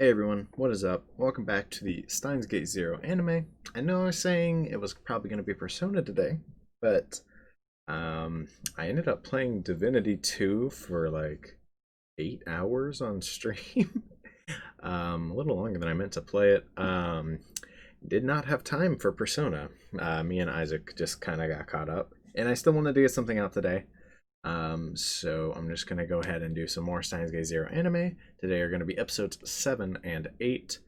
Hey everyone, what is up? Welcome back to the Steins Gate Zero anime. I know I was saying it was probably going to be Persona today, but I ended up playing Divinity 2 for like 8 hours on stream. A little longer than I meant to play it. Did not have time for Persona. Me and Isaac just kind of got caught up, and I still wanted to get something out today. So I'm just gonna go ahead and do some more Steins Gate Zero anime. Today are gonna be episodes 7 and 8.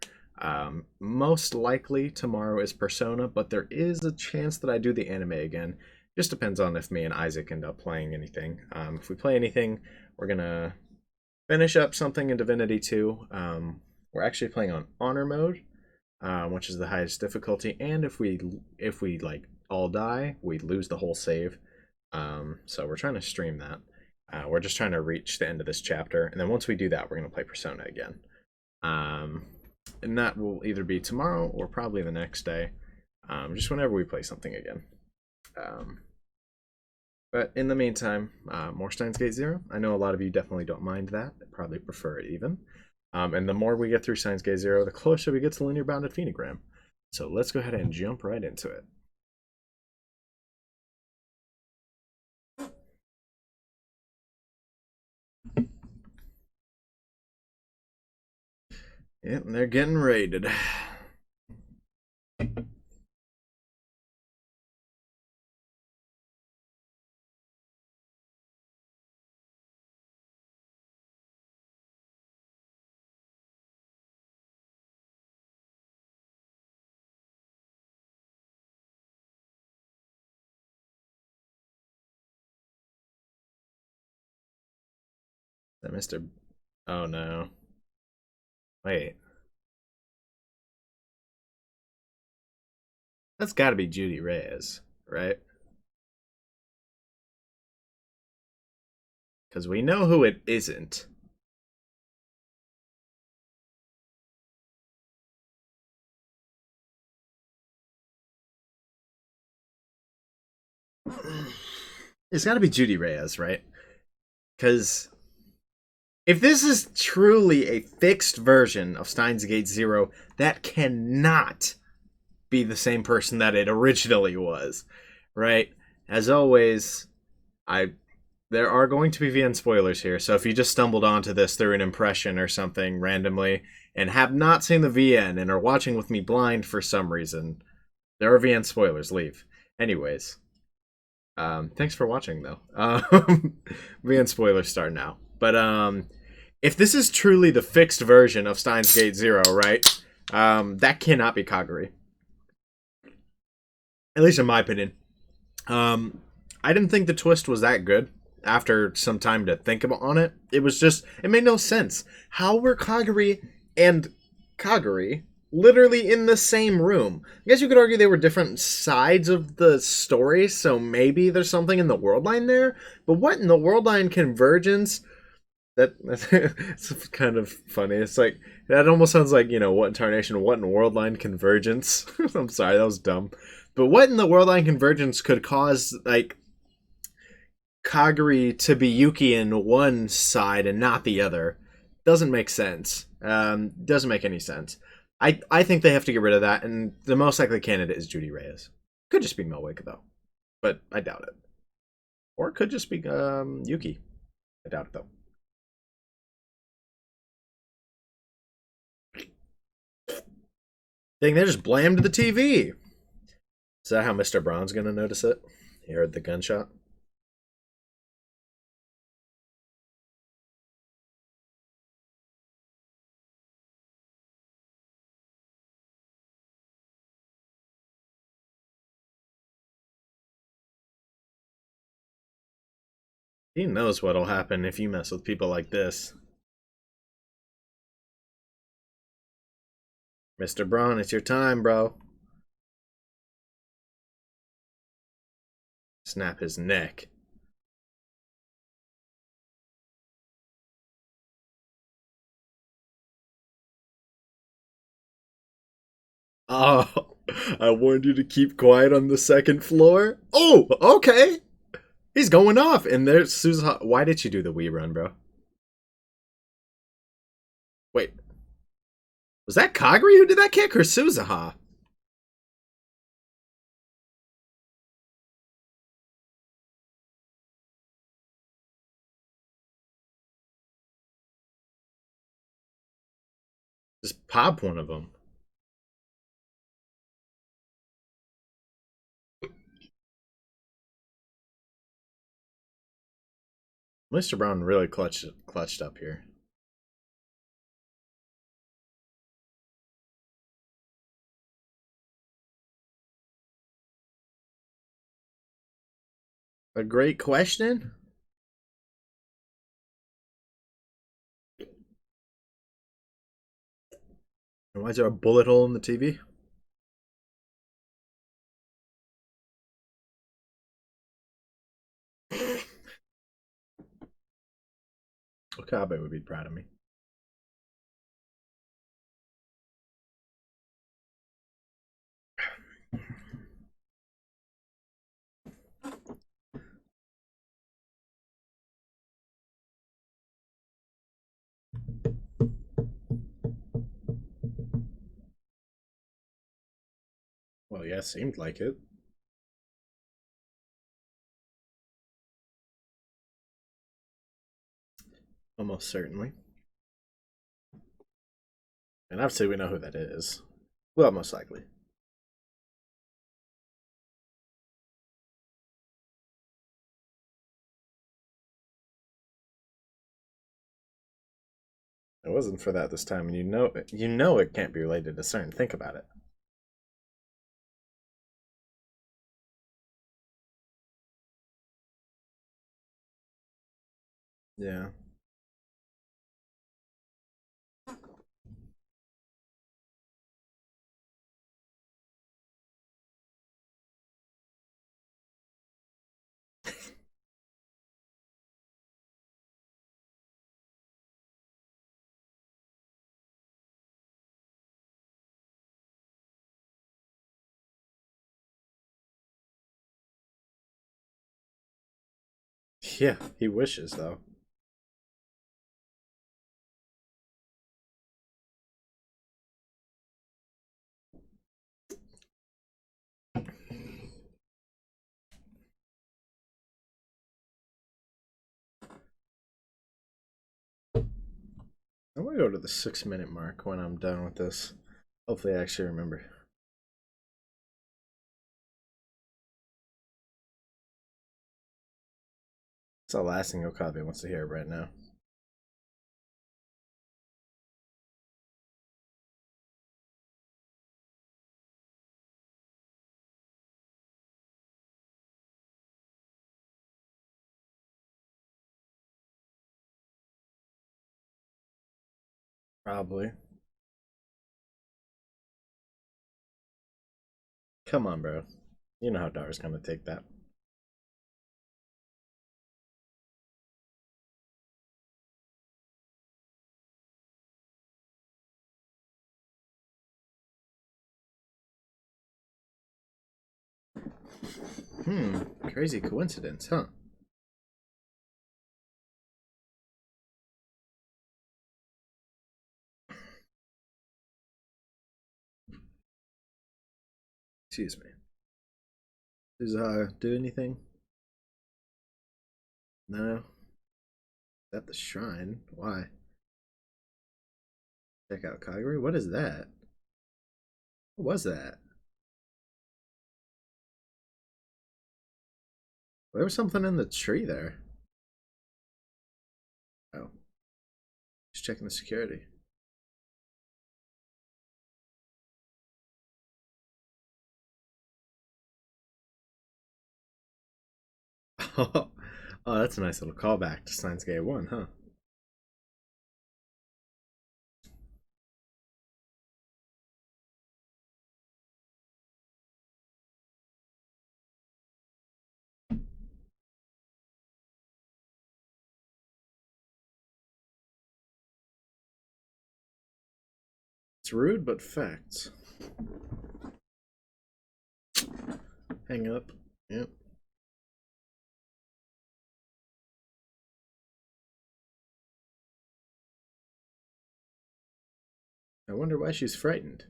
Most likely tomorrow is Persona, but there is a chance that I do the anime again. Just depends on if me and Isaac end up playing anything. If we play anything, we're gonna finish up something in Divinity 2. We're actually playing on Honor mode, which is the highest difficulty, and if we like all die, we lose the whole save. So we're trying to stream that. We're just trying to reach the end of this chapter, and then once we do that, we're going to play Persona again. And that will either be tomorrow or probably the next day, just whenever we play something again. But in the meantime, more Steins Gate Zero. I know a lot of you definitely don't mind that. Probably prefer it even. And the more we get through Steins Gate Zero, the closer we get to linear bounded phenogram. So let's go ahead and jump right into it. Yep, they're getting raided. That Mr. Oh no. Wait. That's gotta be Judy Reyes, right? Because we know who it isn't. It's gotta be Judy Reyes, right? Because if this is truly a fixed version of Steins Gate Zero, that cannot be the same person that it originally was, right? As always, I there are going to be VN spoilers here, so if you just stumbled onto this through an impression or something randomly and have not seen the VN and are watching with me blind for some reason, there are VN spoilers. Leave. Anyways, thanks for watching though. VN spoilers start now. But if this is truly the fixed version of Steins Gate Zero, right? That cannot be Kaguri. At least in my opinion. I didn't think the twist was that good after some time to think about on it. It was just, it made no sense. How were Kaguri and Kaguri literally in the same room? I guess you could argue they were different sides of the story, so maybe there's something in the world line there. But what in the world line convergence? It's kind of funny. It's like, that almost sounds like, what in tarnation, what in world line convergence? I'm sorry, that was dumb. But what in the world line convergence could cause, like, Kaguri to be Yuki in one side and not the other? Doesn't make sense. Doesn't make any sense. I think they have to get rid of that, and the most likely candidate is Judy Reyes. Could just be Melwick, though. But I doubt it. Or it could just be Yuki. I doubt it, though. Dang, they just blammed the TV. Is that how Mr. Braun's gonna notice it? He heard the gunshot. He knows what'll happen if you mess with people like this. Mr. Braun, it's your time, bro. Snap his neck. Oh, I warned you to keep quiet on the second floor. Oh, okay. He's going off. And there's Susan. Why did you do the Wii run, bro? Wait. Was that Kagri who did that kick or Suzaha? Just pop one of them. Mr. Brown really clutched up here. A great question. And why is there a bullet hole in the TV? Okabe would be proud of me. Well, yeah, seemed like it. Almost certainly. And obviously we know who that is. Well, most likely. It wasn't for that this time, and you know it can't be related to CERN. Think about it. Yeah. Yeah, he wishes though. I'm gonna go to the 6 minute mark when I'm done with this. Hopefully I actually remember. It's the last thing Okabe wants to hear right now. Probably. Come on, bro. You know how Dara's gonna take that. Crazy coincidence, huh? Excuse me. Does do anything? No. At the shrine? Why? Check out Kagura? What is that? What was that? There was something in the tree there. Oh. Just checking the security. Oh, that's a nice little callback to Steins Gate 1, huh? It's rude, but facts. Hang up. Yep. I wonder why she's frightened.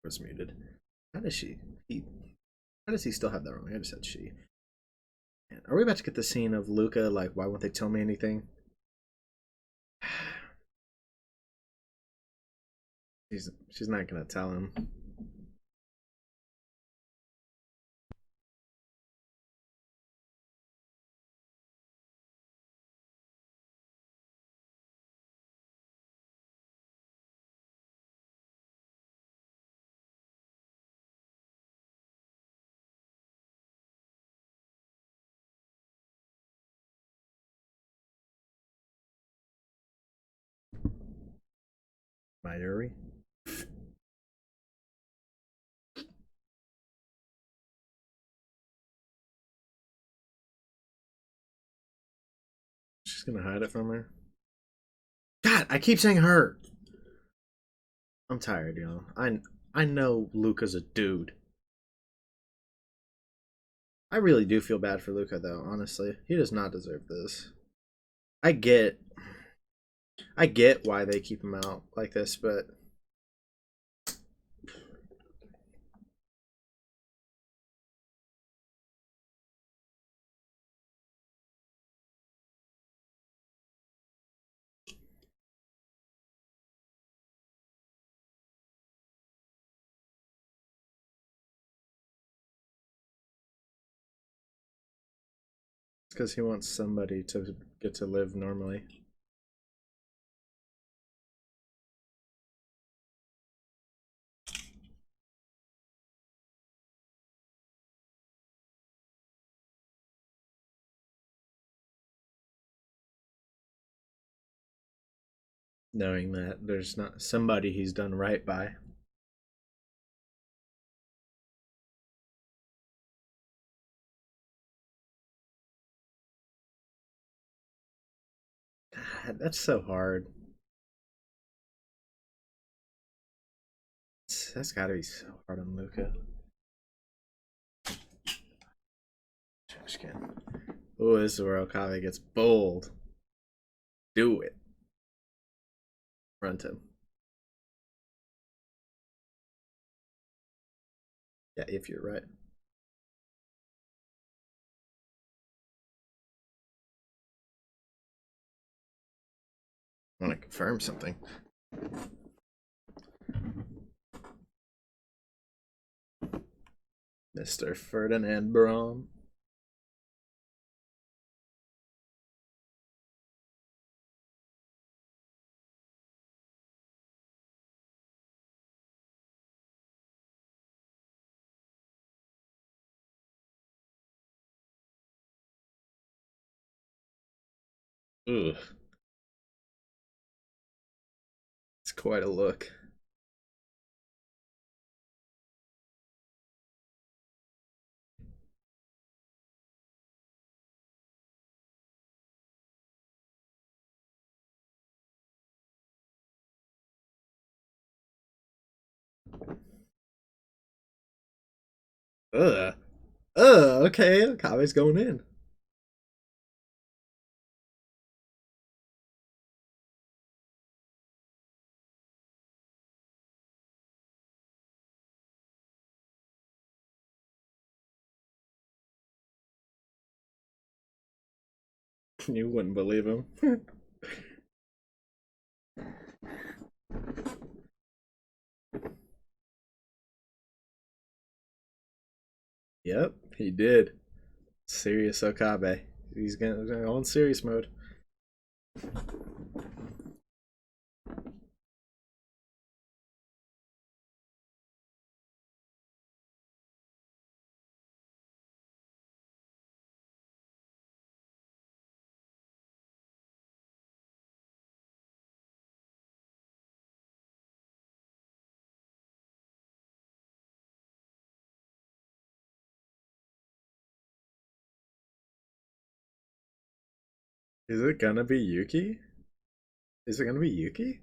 Was muted. How does she? How does he still have that wrong? I just said she. Are we about to get the scene of Luca? Like, why won't they tell me anything? She's not gonna tell him. Mayuri. She's gonna hide it from her. God, I keep saying her. I'm tired, y'all. I know Luca's a dude. I really do feel bad for Luca, though. Honestly, he does not deserve this. I get, I get why they keep him out like this, but it's because he wants somebody to get to live normally. Knowing that there's not somebody he's done right by. God, that's so hard. That's gotta be so hard on Luca. Trash can. Oh, this is where Okabe gets bold. Do it. Front him. Yeah, if you're right. I want to confirm something. Mr. Ferdinand Braun. Ugh. It's quite a look. Ugh. Ugh, okay, Okabe's going in. You wouldn't believe him. Yep, he did. Serious Okabe. He's gonna go in serious mode. Is it gonna be Yuki? Is it gonna be Yuki?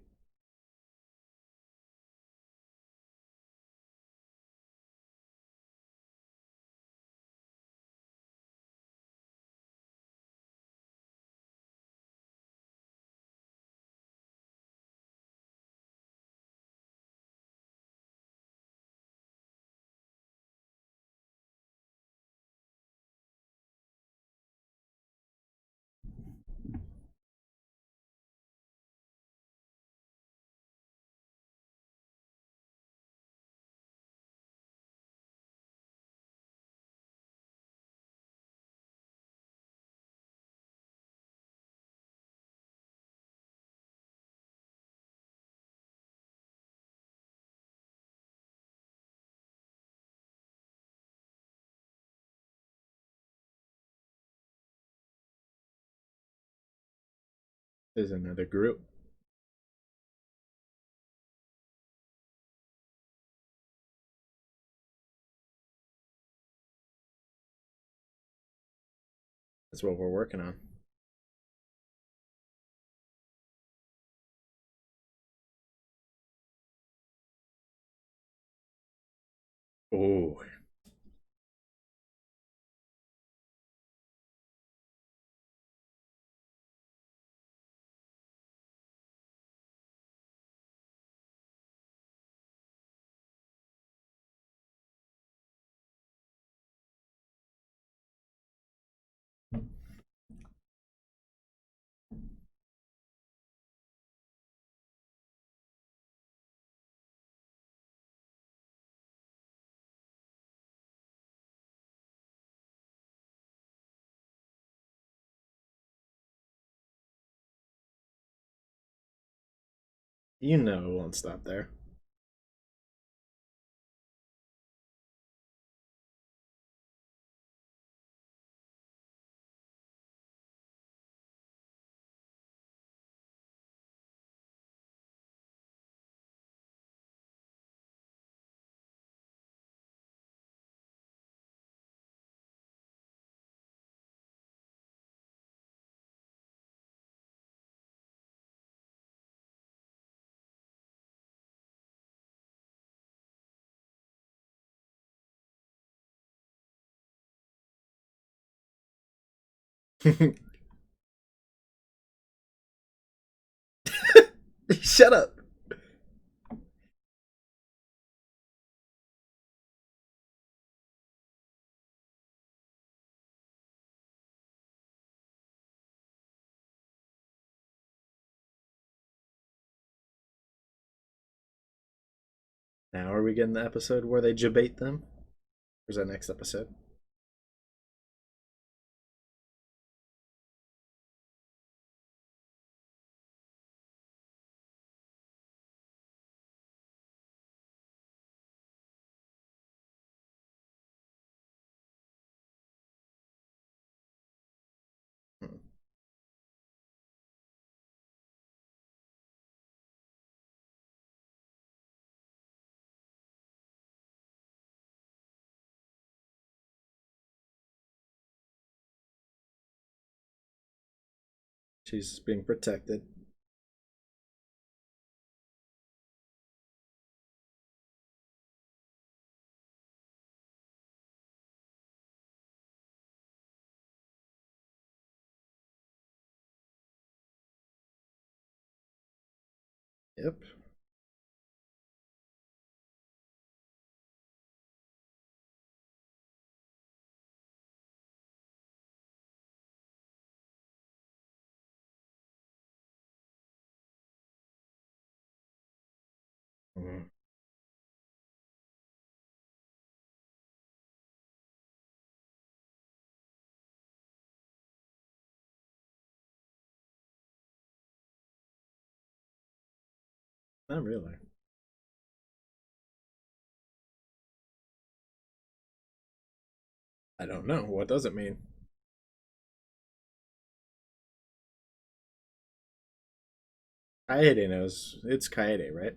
There's another group. That's what we're working on. Oh, you know it won't stop there. Shut up. Now are we getting the episode where they debate them? Or is that next episode? Hmm. She's being protected. Yep. Mm. Not really. I don't know. What does it mean? Kaede knows. It's Kaede, right?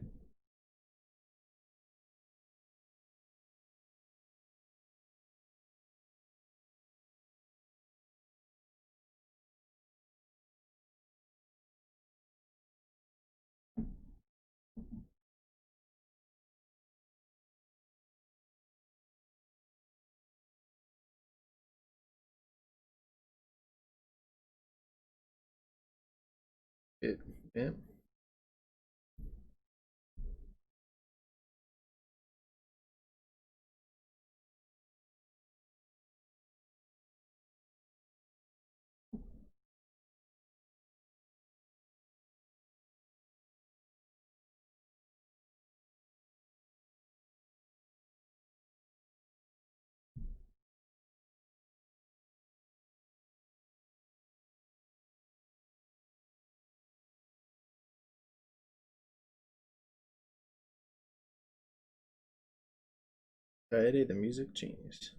It, yeah. Friday, the music genius.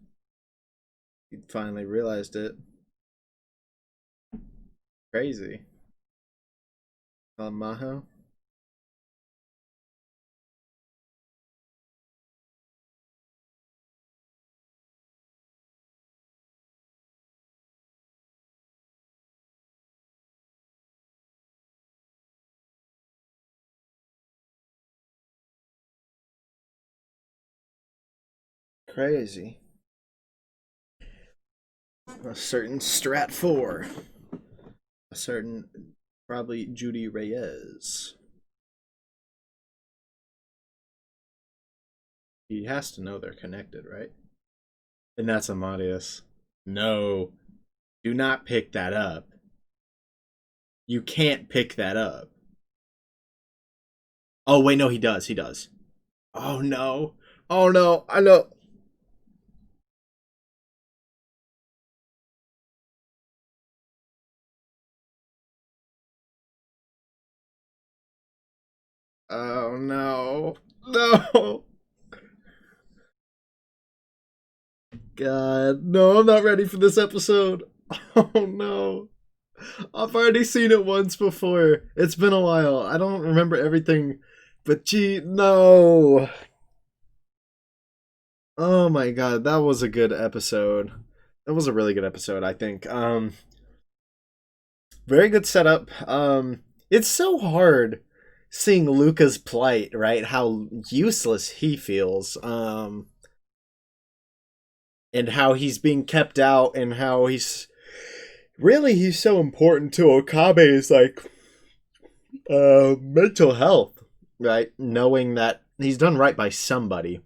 He finally realized it. Crazy. Maho. Crazy. A certain Strat 4. A certain, probably Judy Reyes. He has to know they're connected, right? And that's Amadeus. No, do not pick that up. You can't pick that up. Oh, wait, no, he does. He does. Oh, no. Oh, no. I know. Oh, no. No. God. No, I'm not ready for this episode. Oh, no. I've already seen it once before. It's been a while. I don't remember everything. But gee, no. Oh my god, that was a good episode. That was a really good episode, I think. Very good setup. It's so hard seeing Luca's plight, right? How useless he feels. And how he's being kept out and how he's so important to Okabe's like mental health, right? Knowing that he's done right by somebody.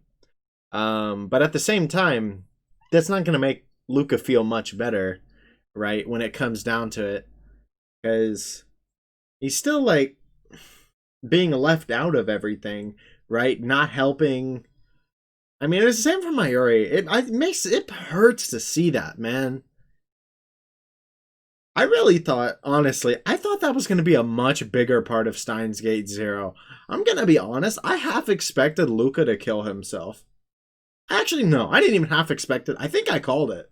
But at the same time, that's not gonna make Luca feel much better, right? When it comes down to it, because he's still like being left out of everything, right? Not helping. I mean, it's the same for Mayuri. It hurts to see that, man. I really thought, honestly, I thought that was going to be a much bigger part of Steins Gate Zero. I'm going to be honest, I half expected Luca to kill himself. Actually, no, I didn't even half expect it. I think I called it.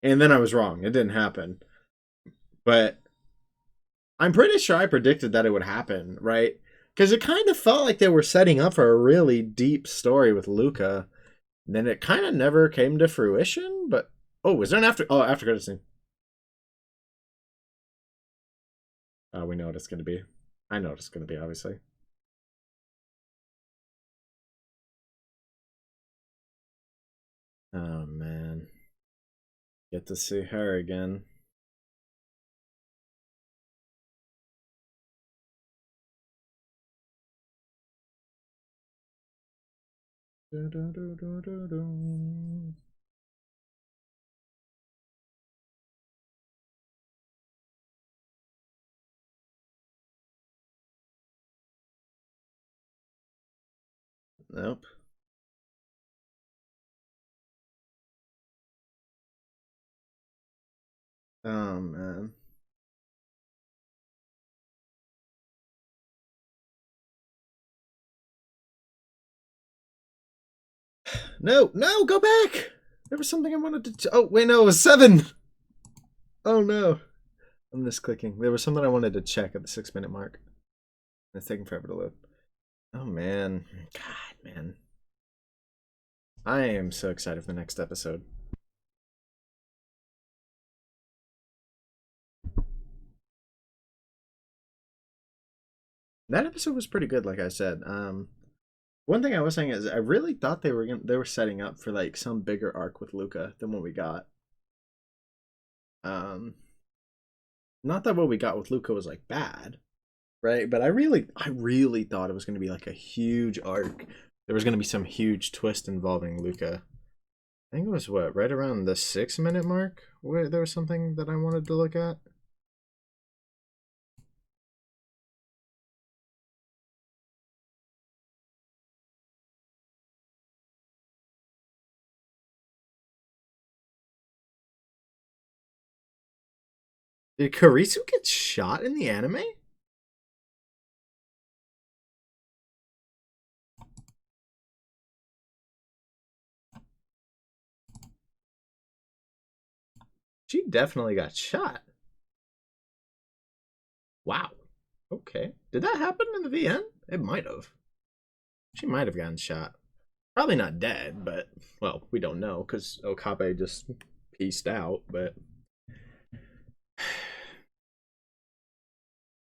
And then I was wrong. It didn't happen. But I'm pretty sure I predicted that it would happen, right? Because it kind of felt like they were setting up for a really deep story with Luca. Then it kind of never came to fruition. But oh, is there an after? Oh, after credit scene. We know what it's going to be. I know what it's going to be, obviously. Oh man, get to see her again. Nope. Oh man. No, no, go back. There was something I wanted to. Oh wait, no, it was 7. Oh no, I'm misclicking. There was something I wanted to check at the 6-minute mark. It's taking forever to load. Oh man, God, man, I am so excited for the next episode. That episode was pretty good, like I said. One thing I was saying is I really thought they were setting up for like some bigger arc with Luca than what we got. Um, Not that what we got with Luca was like bad, right? But I really thought it was going to be like a huge arc. There was going to be some huge twist involving Luca. I think it was what, right around the 6 minute mark where there was something that I wanted to look at. Did Karisu get shot in the anime? She definitely got shot. Wow. Okay. Did that happen in the VN? It might have. She might have gotten shot. Probably not dead, but well, we don't know because Okabe just pieced out. But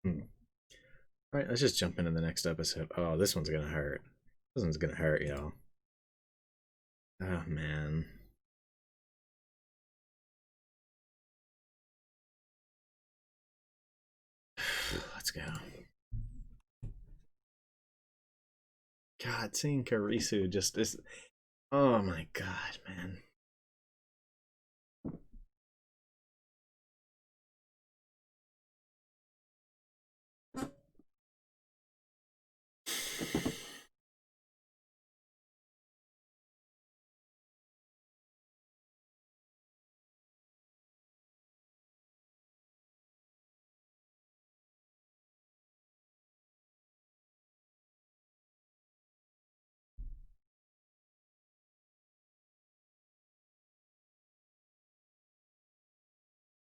hmm. All right, let's just jump into the next episode. Oh, this one's gonna hurt. This one's gonna hurt, y'all. Oh man. Let's go. God, seeing Karisu just is. Oh my god, man.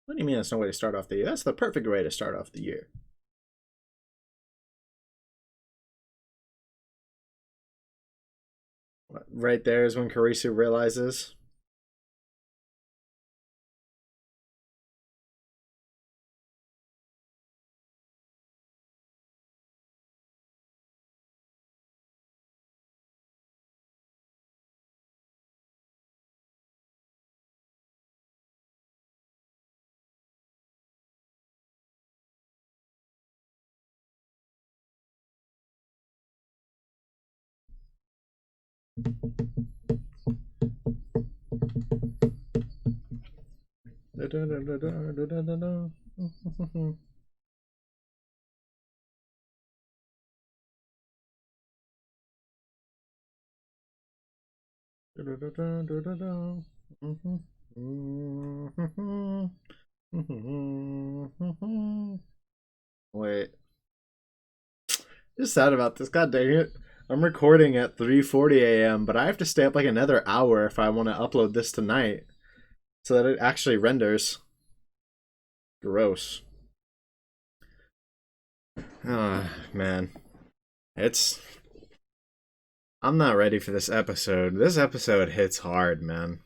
What do you mean that's no way to start off the year? That's the perfect way to start off the year. Right there is when Karisu realizes. Wait, just sad about this. God dang it! I'm recording at 3:40 a.m., but I have to stay up like another hour if I want to upload this tonight, so that it actually renders. Gross. Ah, man, it's. I'm not ready for this episode. This episode hits hard, man.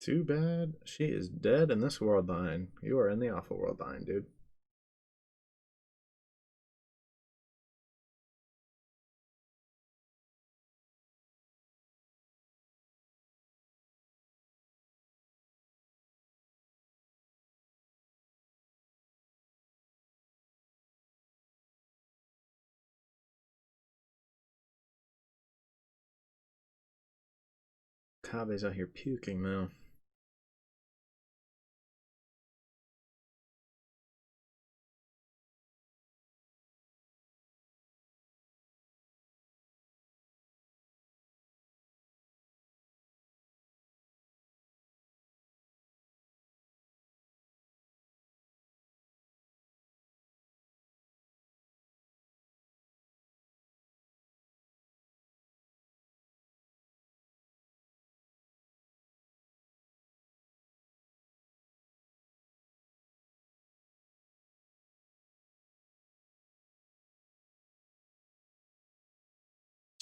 Too bad she is dead in this world line. You are in the awful world line, dude. Kabe's out here puking now.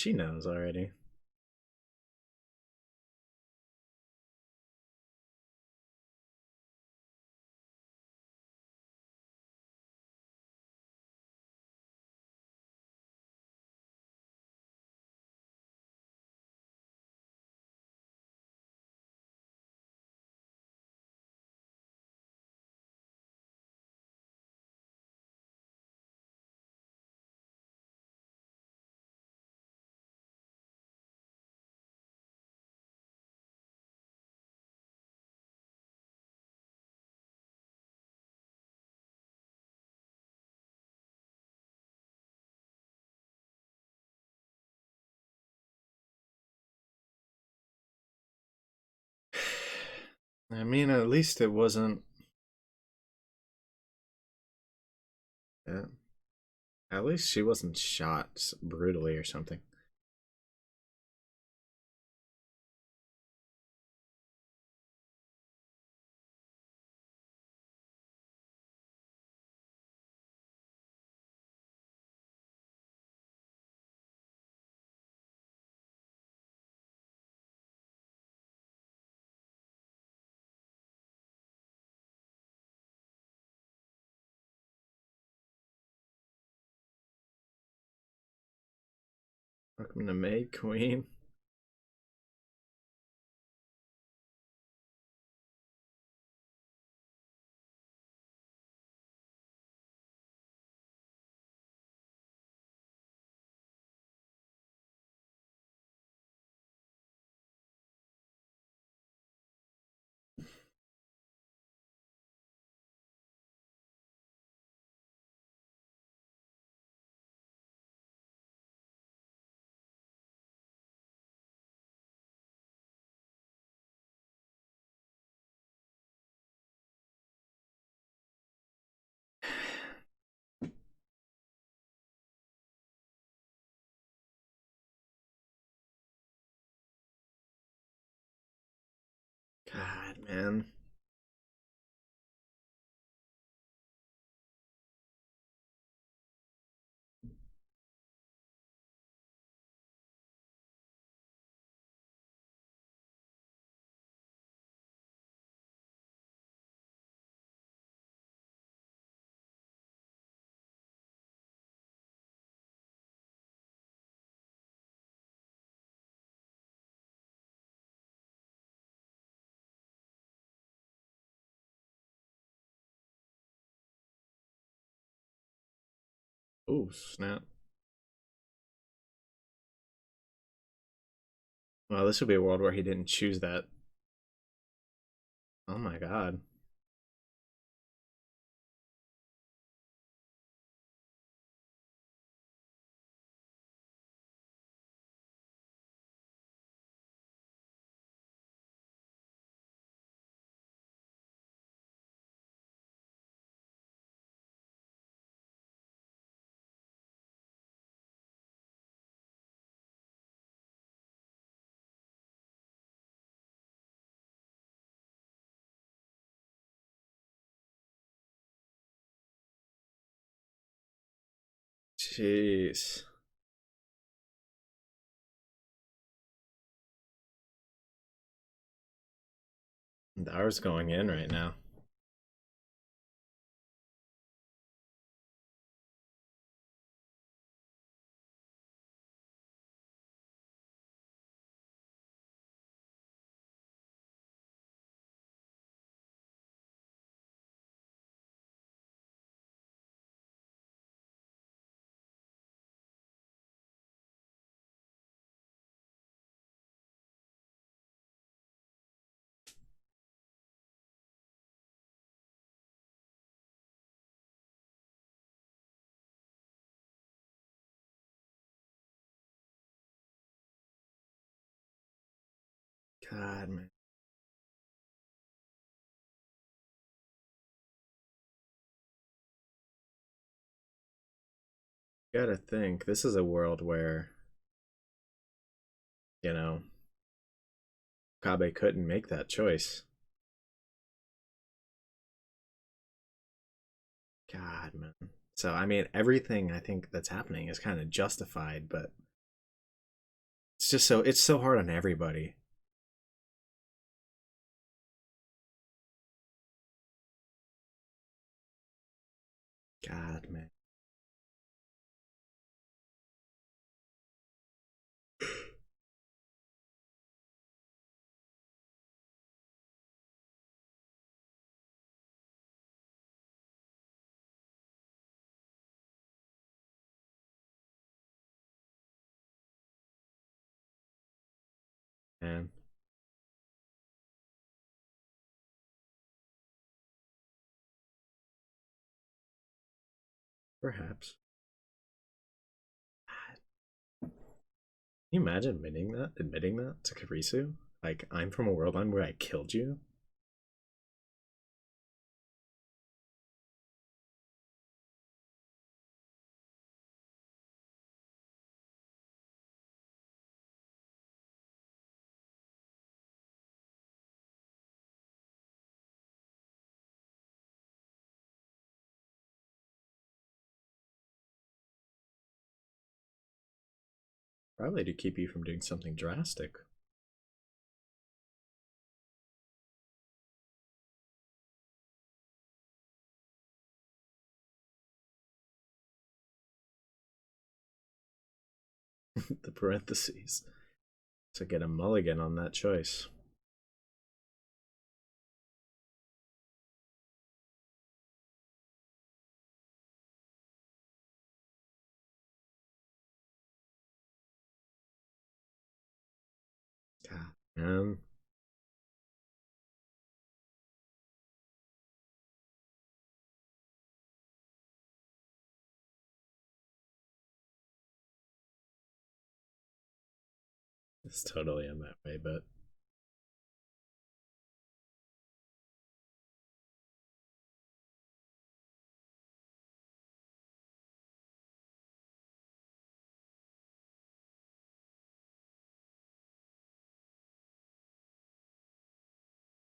she knows already. I mean, at least it wasn't. Yeah, at least she wasn't shot brutally or something. Welcome to Maid Queen. God, man. Oh, snap. Well, this would be a world where he didn't choose that. Oh my god. Jeez. Ours going in right now. God, man. You gotta think, this is a world where, you know, Kabe couldn't make that choice. God, man. So, I mean, everything I think that's happening is kind of justified, but it's so hard on everybody. God, man. Man, perhaps. Can you imagine admitting that to Karisu? Like, I'm from a world line where I killed you? Probably to keep you from doing something drastic. The parentheses. To get a mulligan on that choice. God, man. It's totally in that way, but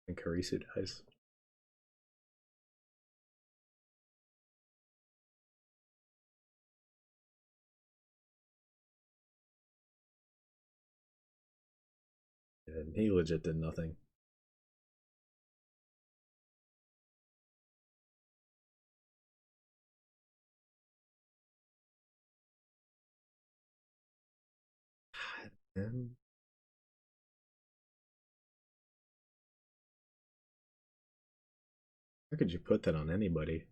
and Karisu dies. And he legit did nothing. God, man. How could you put that on anybody?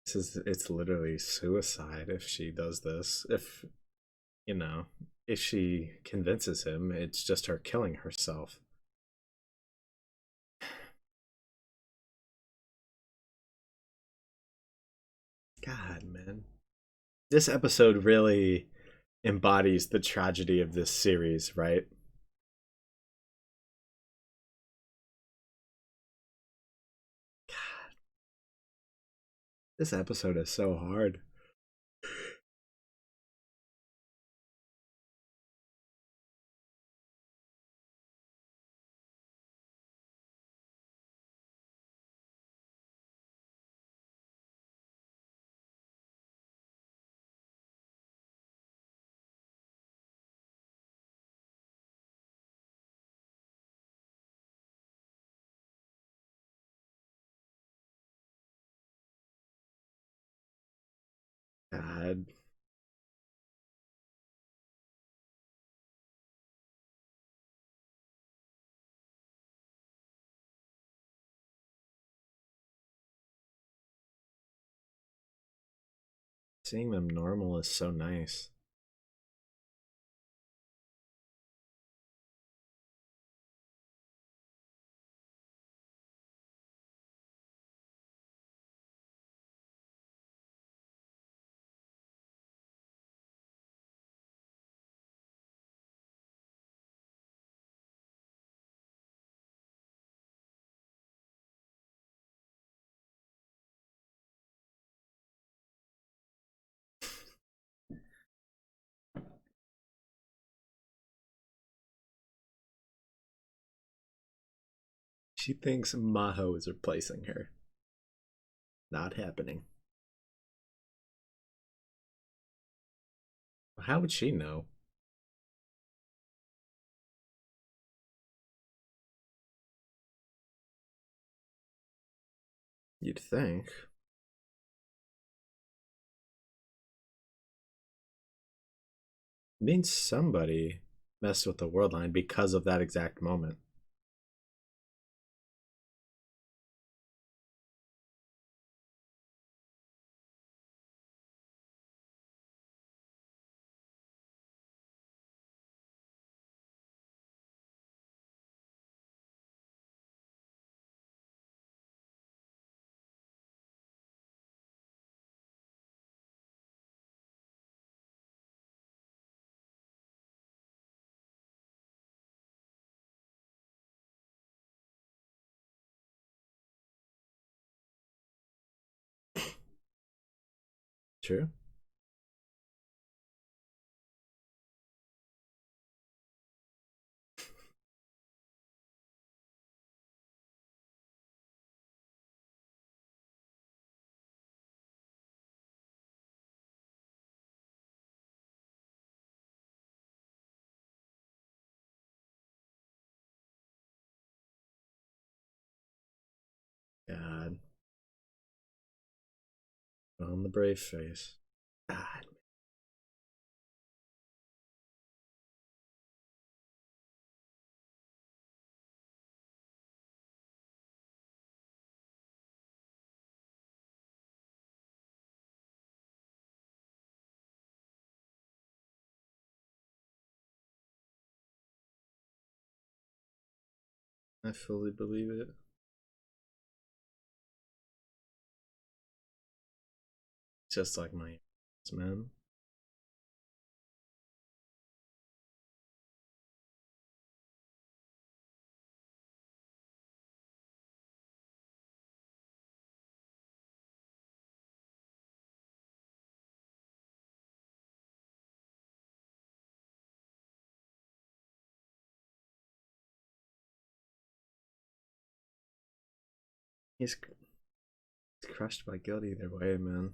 It's literally suicide if she does this. If, you know, if she convinces him, it's just her killing herself. God, man. This episode really embodies the tragedy of this series, right? God, this episode is so hard. God, seeing them normal is so nice. She thinks Maho is replacing her. Not happening. How would she know? You'd think. It means somebody messed with the world line because of that exact moment. True. God. On the brave face. God. I fully believe it. Just like my man. He's crushed by guilt either way, man.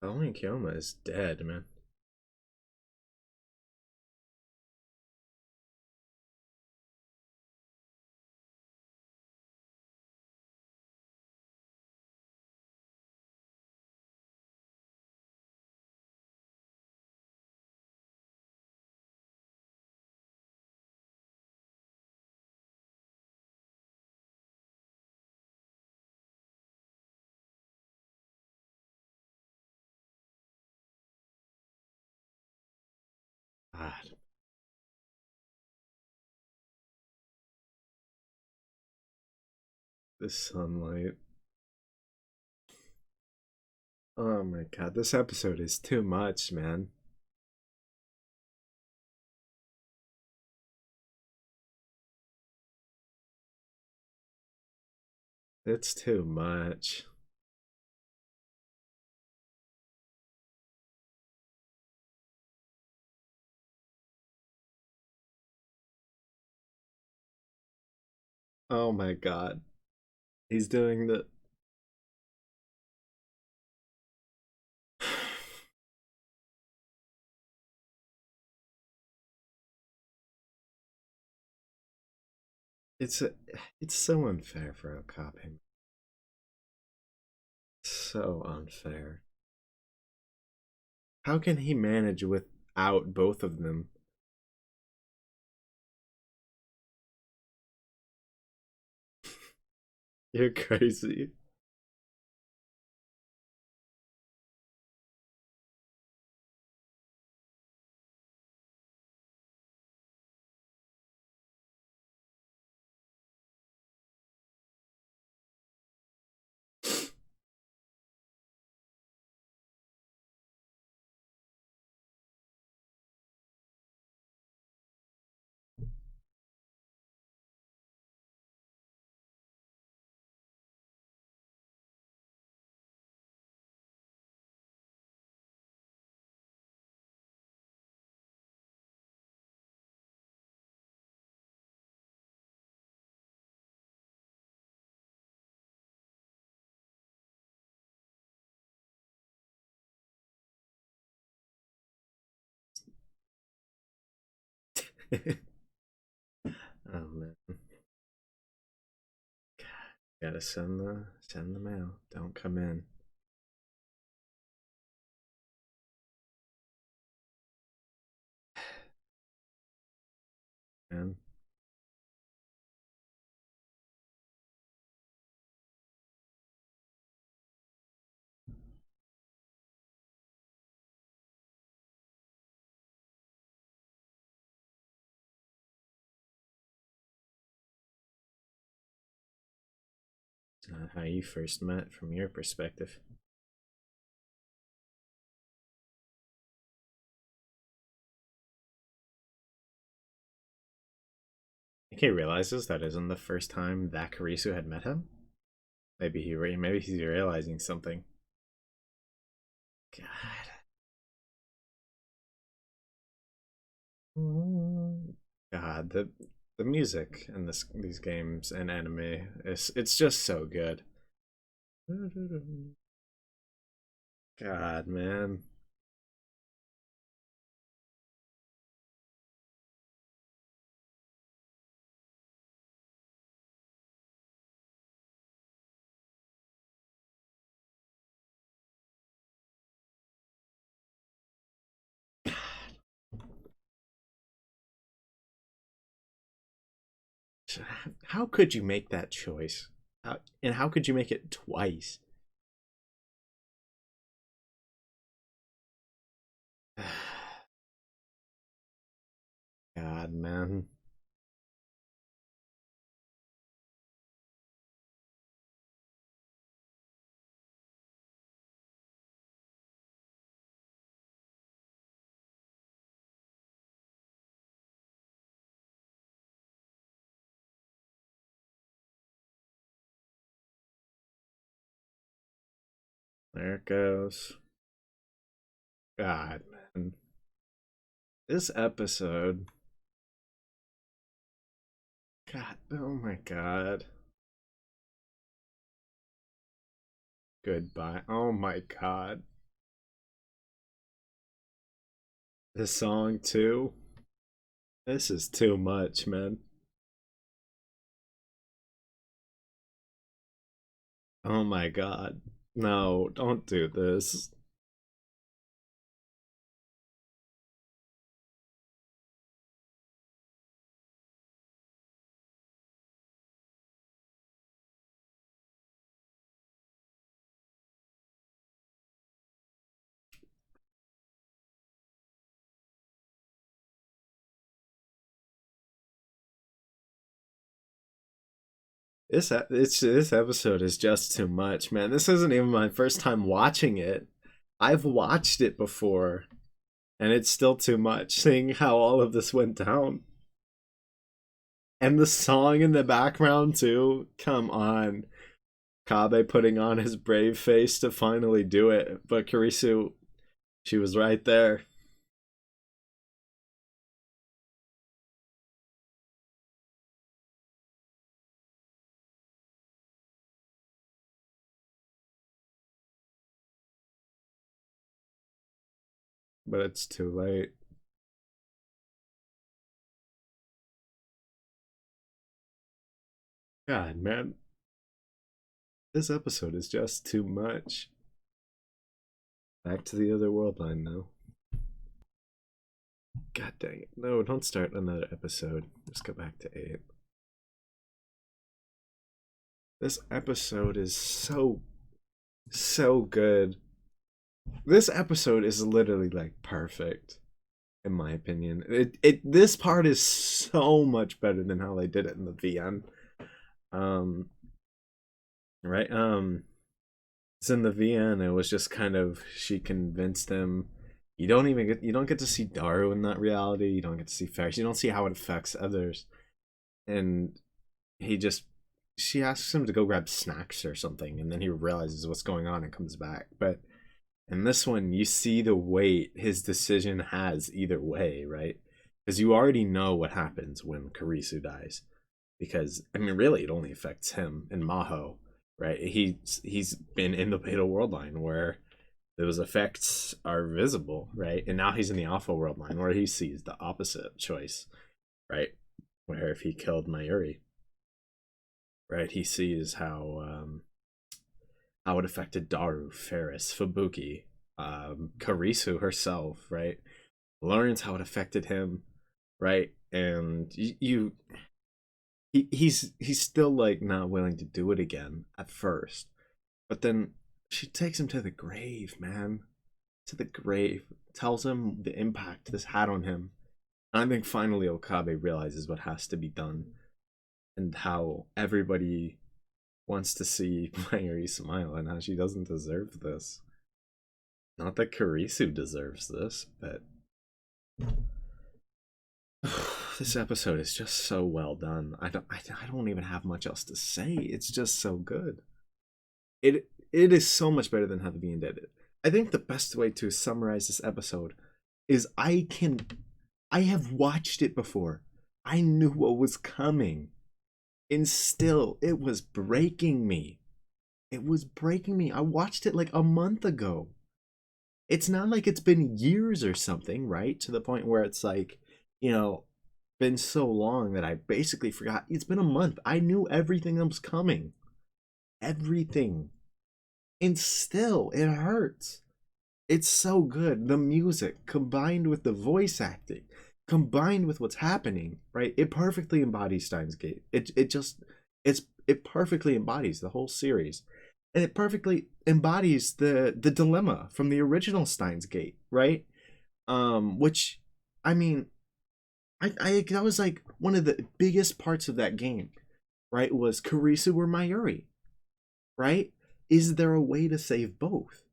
Only Kyoma is dead, man. God. The sunlight. Oh my god, this episode is too much, man. It's too much. Oh my god. He's doing the. It's a, it's so unfair for Okabe. So unfair. How can he manage without both of them? You're crazy. Oh man, gotta send the mail. Don't come in, man. It's not how you first met from your perspective. I think he realizes that isn't the first time that Karisu had met him. Maybe he's realizing something. God. God, the music in these games and anime is it's just so good. God, man. How could you make that choice? And how could you make it twice? God, man. There it goes. God, man. This episode. God, oh my god. Goodbye. Oh my god. This song, too. This is too much, man. Oh my god. No, don't do this. This episode is just too much, man. This isn't even my first time watching it. I've watched it before, and it's still too much seeing how all of this went down. And the song in the background too. Come on. Kabe putting on his brave face to finally do it, but Karisu, she was right there. But it's too late. God, man, this episode is just too much. Back to the other world line now. God dang it. No, don't start another episode. Just go back to 8. This episode is so good. This episode is literally like perfect in my opinion. It this part is so much better than how they did it in the VN. Um right it's in the VN it was just kind of she convinced him you don't get to see Daru in that reality. You don't get to see Ferris. You don't see how it affects others. And he just she asks him to go grab snacks or something, and then he realizes what's going on and comes back. But in this one, you see the weight his decision has either way, right? Because you already know what happens when Karisu dies. Because I mean, really, it only affects him and Maho, right? He's been in the Beta World line where those effects are visible, right? And now he's in the Alpha World line where he sees the opposite choice. right? Where if he killed Mayuri, right, he sees how it affected Daru, Ferris, Fubuki, Karisu herself, right? Learns how it affected him, right? And he's still like not willing to do it again at first, but then she takes him to the grave, man, to the grave, tells him the impact this had on him. And I think finally Okabe realizes what has to be done and how everybody wants to see Mayuri smile and how she doesn't deserve this. Not that Karisu deserves this, but this episode is just so well done. I don't even have much else to say. It's just so good. It is so much better than how the being did it. I think the best way to summarize this episode is I have watched it before. I knew what was coming. And still, it was breaking me. It was breaking me. I watched it like a month ago. It's not like it's been years or something, right? To the point where it's like, been so long that I basically forgot. It's been a month. I knew everything that was coming. Everything. And still, it hurts. It's so good. The music combined with the voice acting, combined with what's happening, right? It perfectly embodies Steins Gate. It perfectly embodies the whole series. And it perfectly embodies the dilemma from the original Steins Gate, right? Which I mean, I that was like one of the biggest parts of that game, right? Was Karisu or Mayuri, right? Is there a way to save both,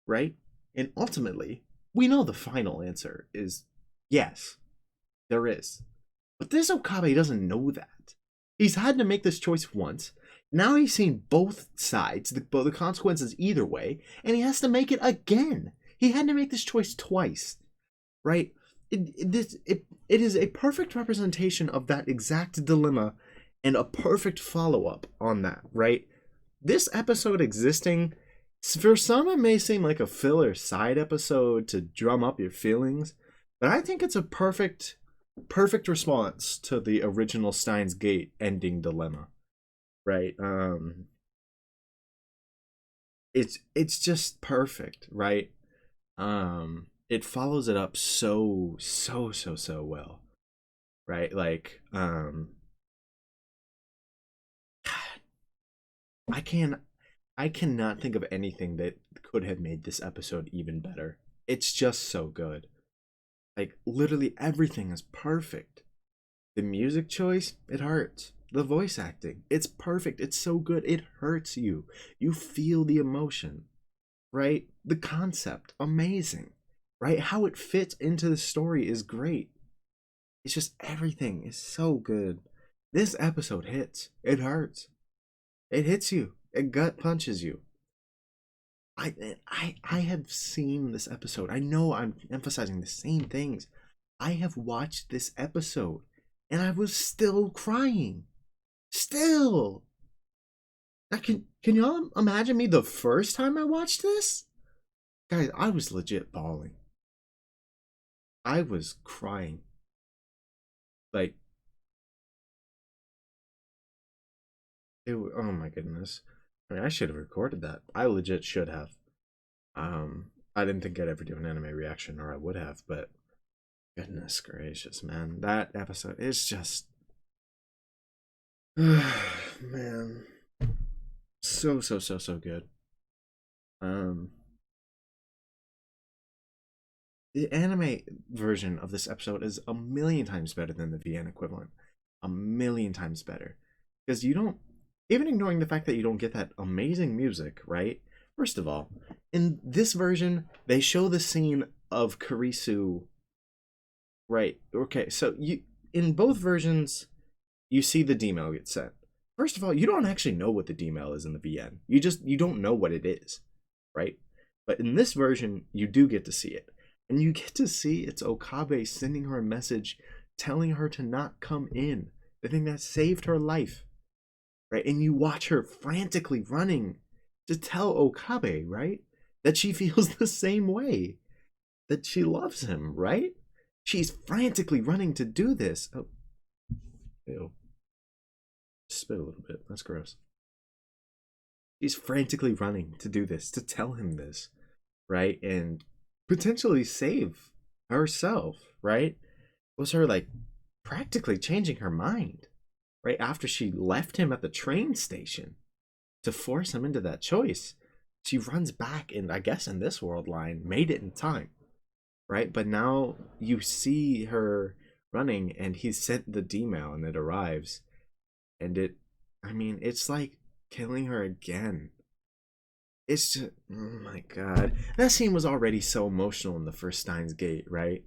right? And ultimately, we know the final answer is yes, there is. But this Okabe doesn't know that. He's had to make this choice once. Now he's seen both sides, the consequences either way, and he has to make it again. He had to make this choice twice, right? It is a perfect representation of that exact dilemma and a perfect follow-up on that, right? This episode existing, for some it may seem like a filler side episode to drum up your feelings, but I think it's a perfect response to the original Steins Gate ending dilemma, right? It's just perfect, right? It follows it up so well, right? Like I cannot think of anything that could have made this episode even better. It's just so good. Like literally everything is perfect. The music choice, it hurts. The voice acting, it's perfect. It's so good. It hurts you. You feel the emotion, right? The concept, amazing, right? How it fits into the story is great. It's just everything is so good. This episode hits. It hurts. It hits you. It gut punches you. I have seen this episode. I know I'm emphasizing the same things. I have watched this episode and I was still crying. Still. Now, can y'all imagine me the first time I watched this? Guys, I was legit bawling. I was crying. Like, oh my goodness. I mean, I should have recorded that. I legit should have. I didn't think I'd ever do an anime reaction, or I would have, but goodness gracious, man. That episode is just man. So good. The anime version of this episode is a million times better than the VN equivalent. A million times better. Because you don't, even ignoring the fact that you don't get that amazing music, right? First of all, in this version, they show the scene of Karisu, right? Okay, so in both versions, you see the D-mail get sent. First of all, you don't actually know what the D-mail is in the VN. You don't know what it is, right? But in this version, you do get to see it. And you get to see it's Okabe sending her a message telling her to not come in. The thing that saved her life, right? And you watch her frantically running to tell Okabe, right? That she feels the same way. That she loves him, right? She's frantically running to do this. Ew. Spit a little bit. That's gross. She's frantically running to do this, to tell him this, right? And potentially save herself, right? It was her like practically changing her mind, right? After she left him at the train station to force him into that choice. She runs back, and I guess in this world line, made it in time, right? But now you see her running, and he sent the D-mail, and it arrives, and I mean, it's like killing her again. It's just, oh my god. That scene was already so emotional in the first Steins Gate, right?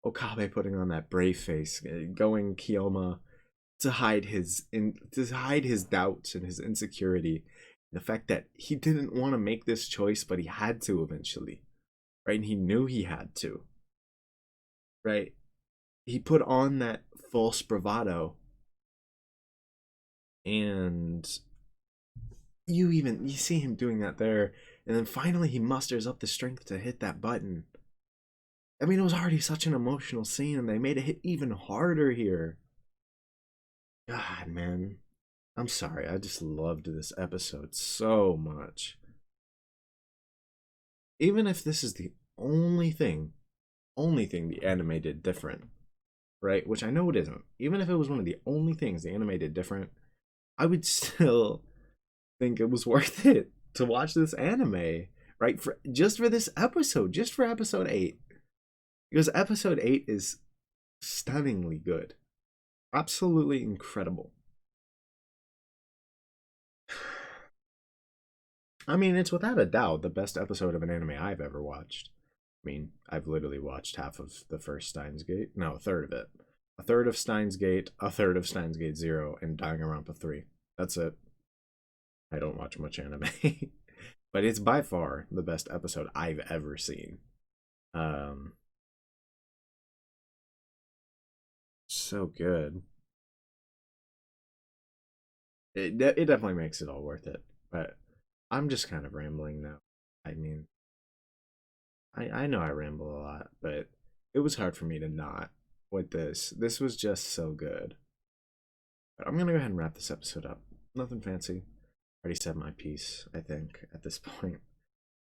Okabe putting on that brave face, going Kiyoma to hide his doubts and his insecurity, the fact that he didn't want to make this choice, but he had to eventually, right? And he knew he had to, right? He put on that false bravado, and you see him doing that there, and then finally he musters up the strength to hit that button. I mean, it was already such an emotional scene, and they made it hit even harder here. God, man. I'm sorry, I just loved this episode so much. Even if this is the only thing the anime did different, right? Which I know it isn't. Even if it was one of the only things the anime did different, I would still think it was worth it to watch this anime, right? Just for this episode, just for episode 8. Because episode 8 is stunningly good. Absolutely incredible. I mean, it's without a doubt the best episode of an anime I've ever watched. I mean, I've literally watched half of the first Steins Gate. No, a third of it. A third of Steins Gate, a third of Steins Gate 0, and Danganronpa 3. That's it. I don't watch much anime. But it's by far the best episode I've ever seen. So good. It definitely makes it all worth it. But I'm just kind of rambling now. I mean, I know I ramble a lot, but it was hard for me to not with this. This was just so good. But I'm gonna go ahead and wrap this episode up. Nothing fancy. Already said my piece, I think, at this point.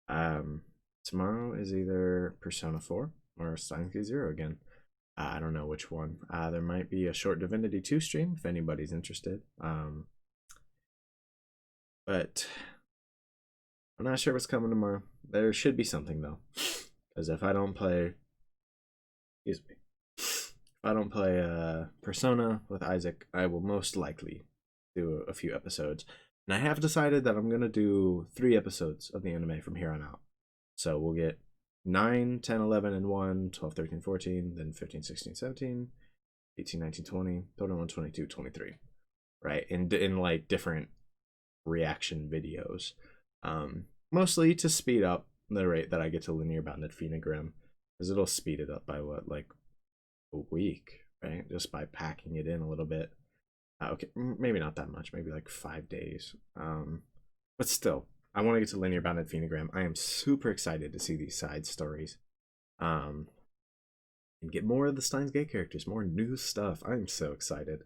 Tomorrow is either Persona 4 or Steins Gate 0 again. I don't know which one. There might be a short Divinity 2 stream if anybody's interested. But I'm not sure what's coming tomorrow. There should be something though. Because if I don't play Persona with Isaac, I will most likely do a few episodes. And I have decided that I'm gonna do 3 episodes of the anime from here on out. So we'll get 9, 10, 11, and 1, 12, 13, 14, then 15, 16, 17, 18, 19, 20, 21, 22, 23. Right? In like different reaction videos. Mostly to speed up the rate that I get to linear bounded phenogram. Because it'll speed it up by what, like a week, right? Just by packing it in a little bit. Okay, maybe not that much, maybe like 5 days. But still, I want to get to linear bounded phenogram. I am super excited to see these side stories. And get more of the Steins Gate characters, more new stuff. I'm so excited.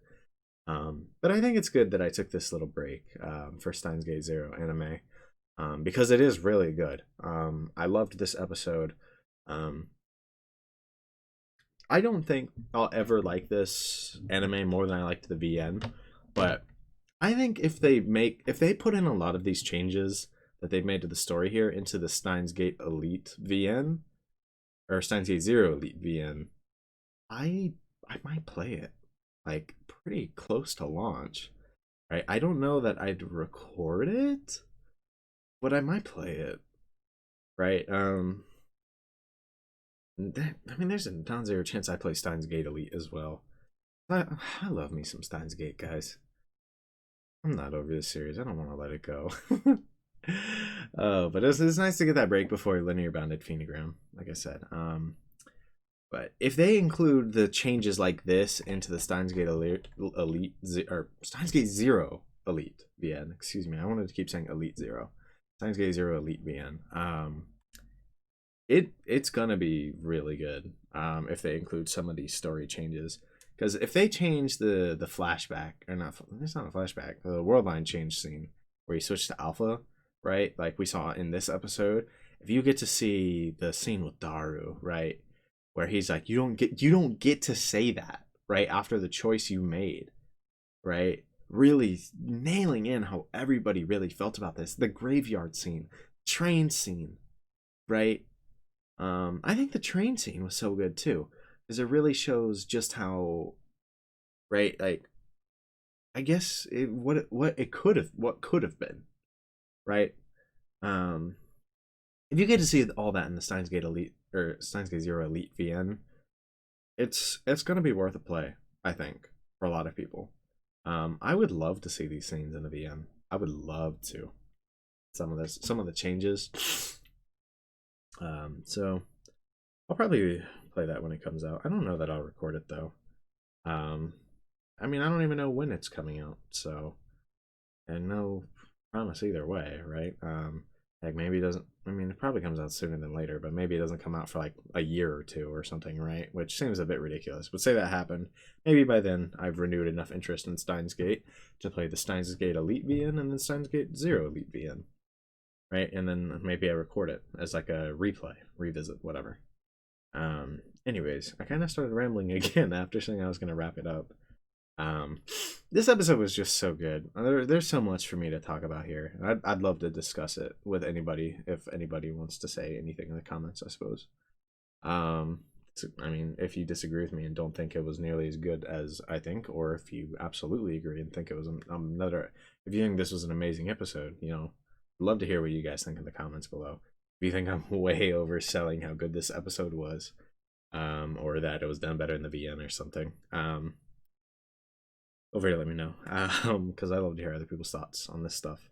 But I think it's good that I took this little break for Steins Gate 0 anime. Because it is really good. I loved this episode. I don't think I'll ever like this anime more than I liked the VN, but I think if they put in a lot of these changes that they've made to the story here into the Steins Gate Elite VN or Steins Gate 0 Elite VN, I might play it like pretty close to launch. Right? I don't know that I'd record it, but I might play it. Right? I mean, there's a non-zero chance I play Steins Gate Elite as well. I love me some Steins Gate, guys. I'm not over this series. I don't want to let it go. But it's nice to get that break before linear bounded phenogram, like I said. But if they include the changes like this into the Steins Gate Elite or Steins Gate 0 Elite VN, excuse me, I wanted to keep saying Elite 0. Steins Gate 0 Elite VN. It's gonna be really good if they include some of these story changes, Because if they change the flashback, or not, it's not a flashback, the world line change scene where you switch to alpha, right? Like we saw in this episode, if you get to see the scene with Daru, right, where he's like, you don't get to say that, right, after the choice you made, right? Really nailing in how everybody really felt about this. The graveyard scene, train scene, right? I think the train scene was so good too, because it really shows just how, right, like, I guess what it could have been, right? Um, if you get to see all that in the Steins Gate Elite or Steins Gate Zero Elite VN, it's gonna be worth a play, I think, for a lot of people. I would love to see these scenes in the VN. I would love to. Some of the changes. So I'll probably play that when it comes out. I don't know that I'll record it though. I mean, I don't even know when it's coming out, so, and no promise either way, right? Like maybe it doesn't. I mean, it probably comes out sooner than later, but maybe it doesn't come out for like a year or two or something, right? Which seems a bit ridiculous. But say that happened, maybe by then I've renewed enough interest in Steins Gate to play the Steins Gate Elite VN and then Steins Gate Zero Elite VN, right? And then maybe I record it as like a replay, revisit, whatever. Anyways, I kind of started rambling again after saying I was gonna wrap it up. This episode was just so good. There's so much for me to talk about here. I'd love to discuss it with anybody if anybody wants to say anything in the comments, I suppose. I mean, if you disagree with me and don't think it was nearly as good as I think, or if you absolutely agree and think it was another, if you think this was an amazing episode, you know, I'd love to hear what you guys think in the comments below. If you think I'm way overselling how good this episode was, or that it was done better in the VN or something, over here let me know, because I love to hear other people's thoughts on this stuff.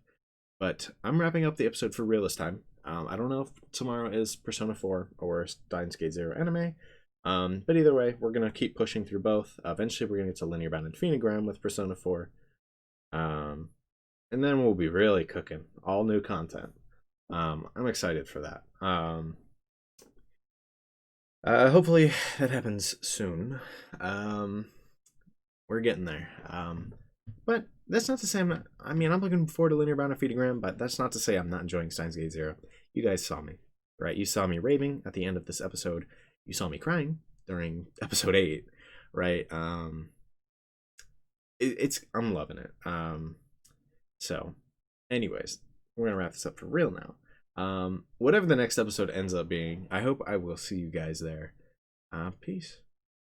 But I'm wrapping up the episode for real this time. I don't know if tomorrow is Persona 4 or Steins Gate Zero anime, but either way, we're gonna keep pushing through both. Eventually we're gonna get to Linear Bound and Phoenogram with Persona 4, and then we'll be really cooking all new content. I'm excited for that. Hopefully that happens soon. We're getting there. But that's not to say I'm not. I mean, I'm looking forward to Linear Bound and Phoenogram, but that's not to say I'm not enjoying Steins Gate Zero. You guys saw me, right? You saw me raving at the end of this episode. You saw me crying during episode 8, right? I'm loving it. So, anyways, we're gonna wrap this up for real now. Whatever the next episode ends up being, I hope I will see you guys there. Peace.